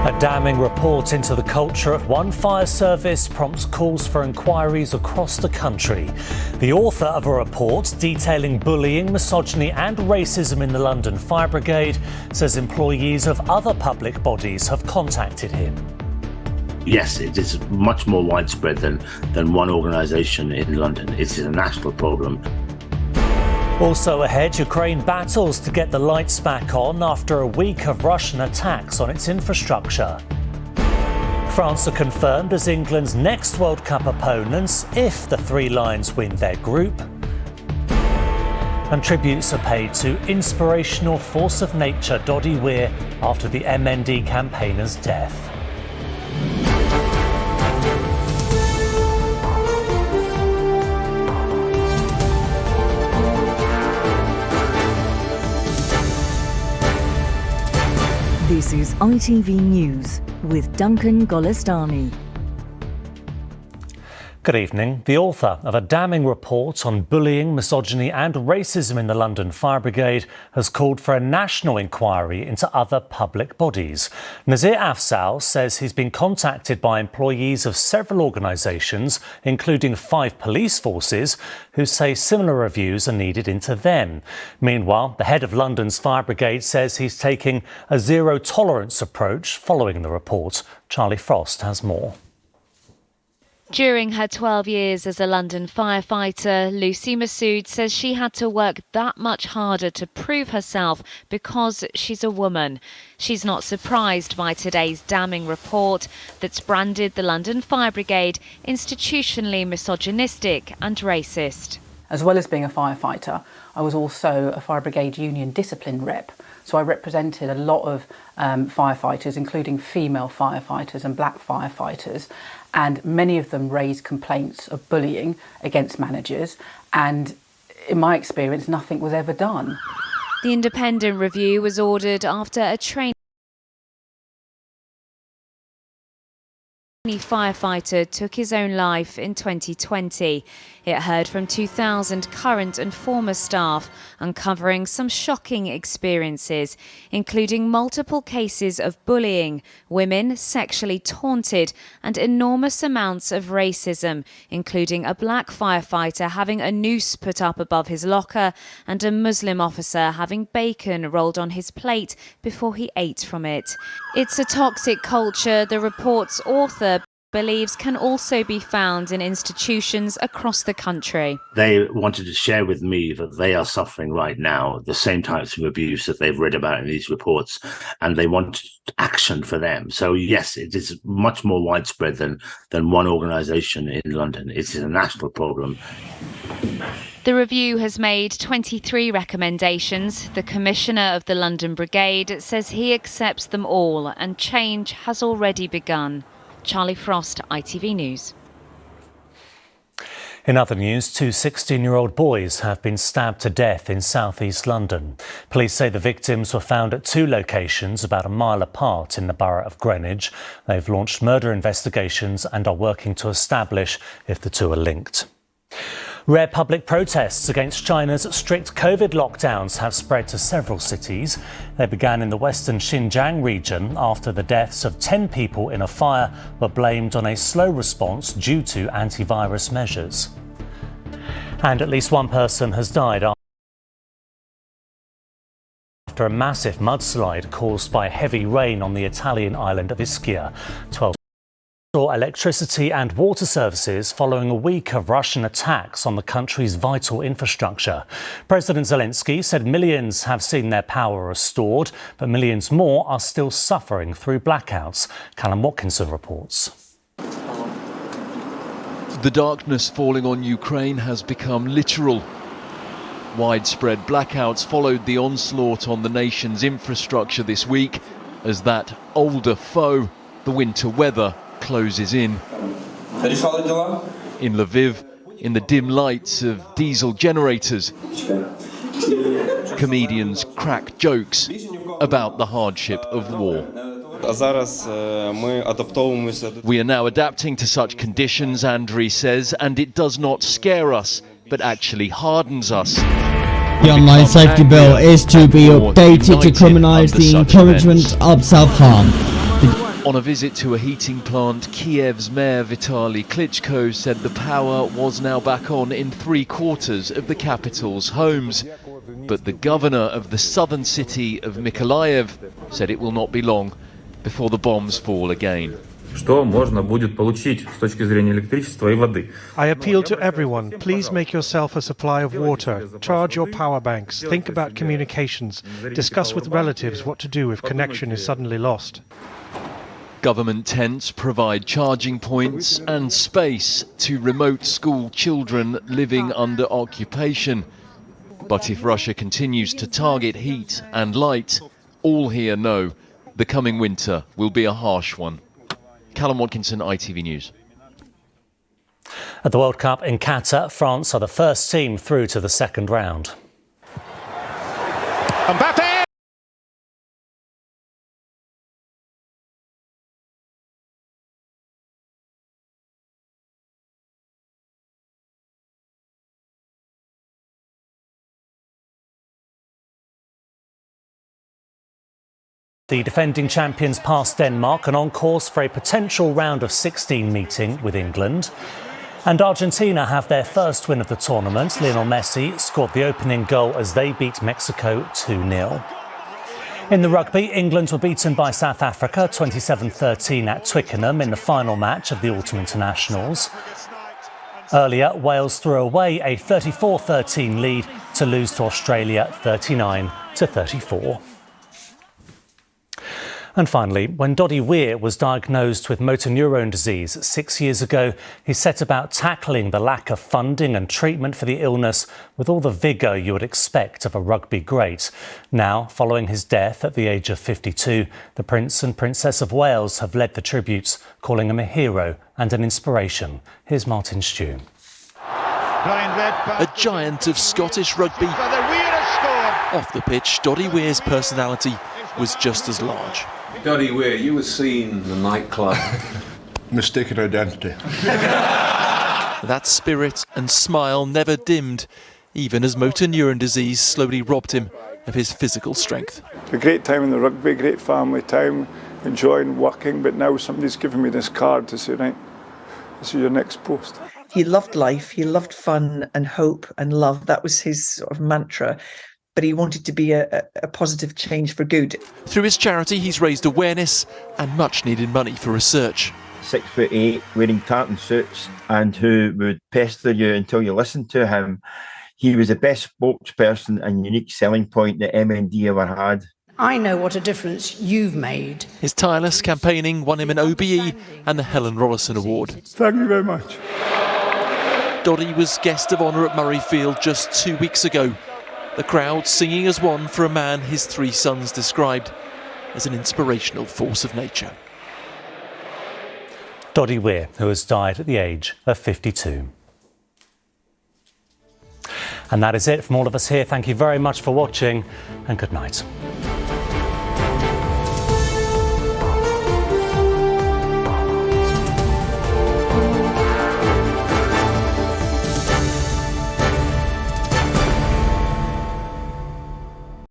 A damning report into the culture at one fire service prompts calls for inquiries across the country. The author of a report detailing bullying, misogyny and racism in the London Fire Brigade says employees of other public bodies have contacted him. Yes, it is much more widespread than one organisation in London. It's a national problem. Also ahead, Ukraine battles to get the lights back on after a week of Russian attacks on its infrastructure. France are confirmed as England's next World Cup opponents if the Three Lions win their group. And tributes are paid to inspirational force of nature Doddie Weir after the MND campaigner's death. This is ITV News with Duncan Golestani. Good evening. The author of a damning report on bullying, misogyny and racism in the London Fire Brigade has called for a national inquiry into other public bodies. Nazir Afzal says he's been contacted by employees of several organisations, including 5 police forces, who say similar reviews are needed into them. Meanwhile, the head of London's Fire Brigade says he's taking a zero-tolerance approach following the report. Charlie Frost has more. During her 12 years as a London firefighter, Lucy Massoud says she had to work that much harder to prove herself because she's a woman. She's not surprised by today's damning report that's branded the London Fire Brigade institutionally misogynistic and racist. As well as being a firefighter, I was also a fire brigade union discipline rep. So I represented a lot of firefighters, including female firefighters and black firefighters, and many of them raised complaints of bullying against managers, and in my experience, nothing was ever done. The independent review was ordered after a trainee firefighter took his own life in 2020. It heard from 2,000 current and former staff, uncovering some shocking experiences, including multiple cases of bullying, women sexually taunted, and enormous amounts of racism, including a black firefighter having a noose put up above his locker and a Muslim officer having bacon rolled on his plate before he ate from it. It's a toxic culture the report's author believes can also be found in institutions across the country. They wanted to share with me that they are suffering right now the same types of abuse that they've read about in these reports, and they want action for them. So yes, it is much more widespread than one organisation in London. It's a national problem. The review has made 23 recommendations. The Commissioner of the London Brigade says he accepts them all and change has already begun. Charlie Frost, ITV News. In other news, 2 16-year-old boys have been stabbed to death in south-east London. Police say the victims were found at 2 locations about a mile apart in the borough of Greenwich. They've launched murder investigations and are working to establish if the 2 are linked. Rare public protests against China's strict COVID lockdowns have spread to several cities. They began in the western Xinjiang region after the deaths of 10 people in a fire were blamed on a slow response due to antivirus measures. And at least 1 person has died after a massive mudslide caused by heavy rain on the Italian island of Ischia. 12 electricity and water services following a week of Russian attacks on the country's vital infrastructure. President Zelensky said millions have seen their power restored, but millions more are still suffering through blackouts. Callum Watkinson reports. The darkness falling on Ukraine has become literal. Widespread blackouts followed the onslaught on the nation's infrastructure this week as that older foe, the winter weather, closes in. In Lviv, in the dim lights of diesel generators, comedians crack jokes about the hardship of war. We are now adapting to such conditions, Andriy says, and it does not scare us, but actually hardens us. The online safety bill is to be updated to criminalise the encouragement of self-harm. On a visit to a heating plant, Kiev's Mayor Vitaly Klitschko said the power was now back on in 3/4 of the capital's homes. But the governor of the southern city of Mykolaiv said it will not be long before the bombs fall again. Что можно будет получить с точки зрения электричества и воды. I appeal to everyone, please make yourself a supply of water, charge your power banks, think about communications, discuss with relatives what to do if connection is suddenly lost. Government tents provide charging points and space to remote school children living under occupation. But if Russia continues to target heat and light, all here know the coming winter will be a harsh one. Callum Watkinson, ITV News. At the World Cup in Qatar, France are the first team through to the second round. Mbappe! The defending champions passed Denmark and on course for a potential round of 16 meeting with England. And Argentina have their first win of the tournament. Lionel Messi scored the opening goal as they beat Mexico 2-0. In the rugby, England were beaten by South Africa 27-13 at Twickenham in the final match of the Autumn Internationals. Earlier, Wales threw away a 34-13 lead to lose to Australia 39-34. And finally, when Doddie Weir was diagnosed with motor neurone disease 6 years ago, he set about tackling the lack of funding and treatment for the illness with all the vigour you would expect of a rugby great. Now, following his death at the age of 52, the Prince and Princess of Wales have led the tributes, calling him a hero and an inspiration. Here's Martin Stew. A giant of Scottish rugby. Off the pitch, Doddie Weir's personality was just as large. Doddie Weir, you were seen in the nightclub. Mistaken identity. That spirit and smile never dimmed, even as motor neurone disease slowly robbed him of his physical strength. A great time in the rugby, great family time, enjoying working, but now somebody's given me this card to say, right, this is your next post. He loved life, he loved fun and hope and love. That was his sort of mantra. But he wanted to be a positive change for good. Through his charity, he's raised awareness and much needed money for research. 6'8", wearing tartan suits, and who would pester you until you listened to him. He was the best spokesperson and unique selling point that MND ever had. I know what a difference you've made. His tireless campaigning won him an OBE and the Helen Rollison Award. Thank you very much. Doddie was guest of honour at Murrayfield just 2 weeks ago. The crowd singing as one for a man his 3 sons described as an inspirational force of nature. Doddie Weir, who has died at the age of 52. And that is it from all of us here. Thank you very much for watching and good night.